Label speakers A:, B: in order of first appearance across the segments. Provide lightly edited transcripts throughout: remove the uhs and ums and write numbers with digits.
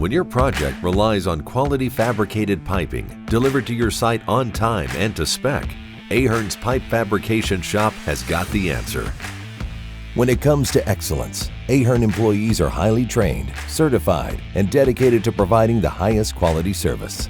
A: When your project relies on quality fabricated piping delivered to your site on time and to spec, Ahern's Pipe Fabrication Shop has got the answer.
B: When it comes to excellence, Ahern employees are highly trained, certified, and dedicated to providing the highest quality service.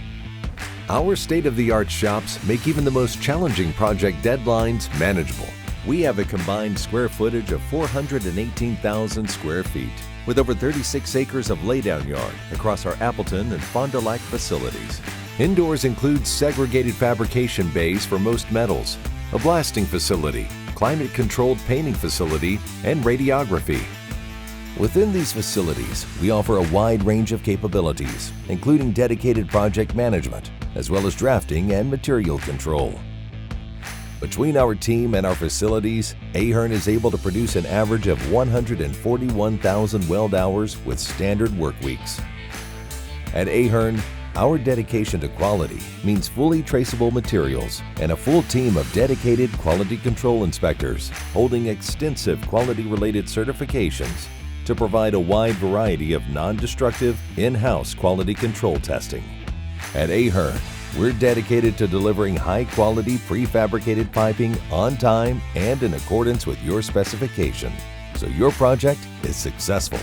A: Our state-of-the-art shops make even the most challenging project deadlines manageable. We have a combined square footage of 418,000 square feet, with over 36 acres of laydown yard across our Appleton and Fond du Lac facilities. Indoors includes segregated fabrication bays for most metals, a blasting facility, climate-controlled painting facility, and radiography. Within these facilities, we offer a wide range of capabilities, including dedicated project management, as well as drafting and material control. Between our team and our facilities, Ahern is able to produce an average of 141,000 weld hours with standard work weeks. At Ahern, our dedication to quality means fully traceable materials and a full team of dedicated quality control inspectors holding extensive quality-related certifications to provide a wide variety of non-destructive in-house quality control testing. At Ahern, we're dedicated to delivering high-quality prefabricated piping on time and in accordance with your specification, so your project is successful.